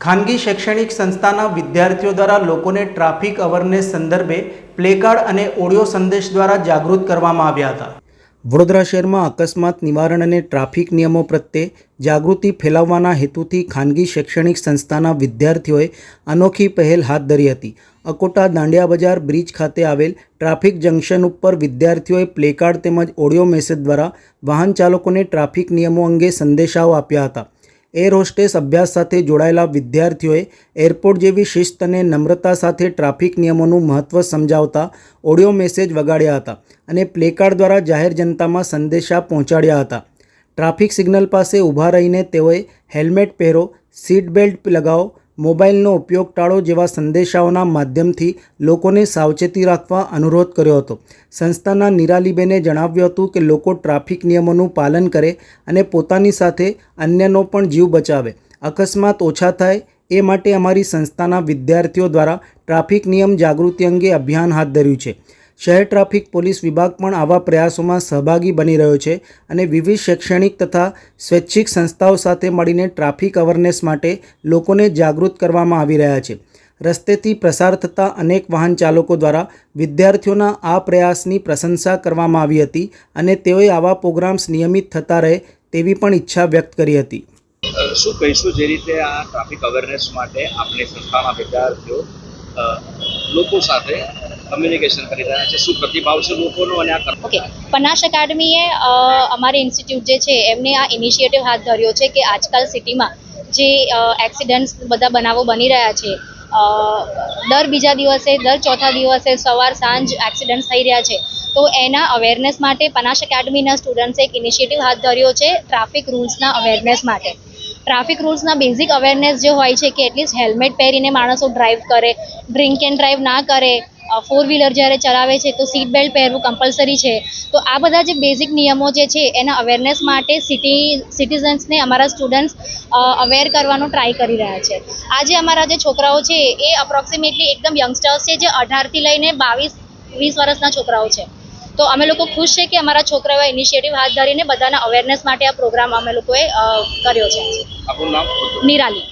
ખાનગી શૈક્ષણિક સંસ્થાના વિદ્યાર્થીઓ દ્વારા લોકોને ટ્રાફિક અવેરનેસ સંદર્ભે પ્લેકાર્ડ અને ઓડિયો સંદેશ દ્વારા જાગૃત કરવામાં આવ્યા હતા। વડોદરા શહેરમાં અકસ્માત નિવારણ અને ટ્રાફિક નિયમો પ્રત્યે જાગૃતિ ફેલાવવાના હેતુથી ખાનગી શૈક્ષણિક સંસ્થાના વિદ્યાર્થીઓએ અનોખી પહેલ હાથ ધરી હતી। અકોટા દાંડિયા બજાર બ્રિજ ખાતે આવેલ ટ્રાફિક જંકશન ઉપર વિદ્યાર્થીઓએ પ્લેકાર્ડ તેમજ ઓડિયો મેસેજ દ્વારા વાહન ચાલકોને ટ્રાફિક નિયમો અંગે સંદેશાઓ આપ્યા હતા। એર હોસ્ટેસ અભ્યાસ સાથે જોડાયેલા વિદ્યાર્થીઓએ એરપોર્ટ જેવી શિસ્ત અને નમ્રતા સાથે ટ્રાફિક નિયમોનું મહત્ત્વ સમજાવતા ઓડિયો મેસેજ વગાડ્યા હતા અને પ્લેકાર્ડ દ્વારા જાહેર જનતામાં સંદેશા પહોંચાડ્યા હતા। ટ્રાફિક સિગ્નલ પાસે ઊભા રહીને તેઓએ હેલ્મેટ પહેરો, સીટ બેલ્ટ લગાવો, મોબાઈલનો ઉપયોગ ટાળો જેવા સંદેશાઓના માધ્યમથી લોકોને સાવચેતી રાખવા અનુરોધ કર્યો હતો। સંસ્થાના નિરાલીબેને જણાવ્યું હતું કે લોકો ટ્રાફિક નિયમોનું પાલન કરે અને પોતાની સાથે અન્યનો પણ જીવ બચાવે, અકસ્માત ઓછા થાય એ માટે અમારી સંસ્થાના વિદ્યાર્થીઓ દ્વારા ટ્રાફિક નિયમ જાગૃતિ અંગે અભિયાન હાથ ધર્યું છે। શહેર ટ્રાફિક પોલીસ વિભાગ પણ આવા પ્રયાસોમાં સહભાગી બની રહ્યો છે અને વિવિધ શૈક્ષણિક તથા સ્વૈચ્છિક સંસ્થાઓ સાથે મળીને ટ્રાફિક અવેરનેસ માટે લોકોને જાગૃત કરવામાં આવી રહ્યા છે। રસ્તેથી પ્રસાર થતા અનેક વાહન ચાલકો દ્વારા વિદ્યાર્થીઓના આ પ્રયાસની પ્રશંસા કરવામાં આવી હતી અને તેઓએ આવા પ્રોગ્રામ્સ નિયમિત થતા રહે તેવી પણ ઈચ્છા વ્યક્ત કરી હતી। શું કહીશું જે રીતે આ ટ્રાફિક અવેરનેસ માટે આપણી સંસ્થાના વિદ્યાર્થીઓ લોકો સાથે કમ્યુનિકેશન કરી રહ્યા છે, શું પ્રતિભાવ છે લોકોનો અને આ ઓકે પનાશ એકેડમીએ અમારી ઇન્સ્ટિટ્યૂટ જે છે એમને આ ઇનિશિયેટિવ હાથ ધર્યો છે કે આજકાલ સિટીમાં જે એક્સિડન્ટ્સ બધા બનાવો બની રહ્યા છે, દર બીજા દિવસે દર ચોથા દિવસે સવાર સાંજ એક્સિડન્ટ્સ થઈ રહ્યા છે, તો એના અવેરનેસ માટે પનાશ એકેડમીના સ્ટુડન્ટ્સે એક ઇનિશિયેટિવ હાથ ધર્યો છે ટ્રાફિક રૂલ્સના અવેરનેસ માટે। ટ્રાફિક રૂલ્સના બેઝિક અવેરનેસ જે હોય છે કે એટલીસ્ટ હેલ્મેટ પહેરીને માણસો ડ્રાઈવ કરે, ડ્રિંક એન્ડ ડ્રાઈવ ના કરે, ફોર વ્હીલર જ્યારે ચલાવે છે તો સીટ બેલ્ટ પહેરવું કમ્પલસરી છે। તો આ બધા જે બેઝિક નિયમો જે છે એના અવેરનેસ માટે સિટીઝન્સને અમારા સ્ટુડન્ટ્સ અવેર કરવાનો ટ્રાય કરી રહ્યા છે। આજે અમારા જે છોકરાઓ છે એ અપ્રોક્સિમેટલી એકદમ યંગસ્ટર્સ છે, જે 18થી લઈને 22-20 વર્ષના છોકરાઓ છે। તો અમે લોકો ખુશ છે કે અમારા છોકરાઓએ ઇનિશિયેટિવ હાથ ધરીને બધાના અવેરનેસ માટે આ પ્રોગ્રામ અમે લોકોએ કર્યો છે। આપણું નામ? નિરાલી।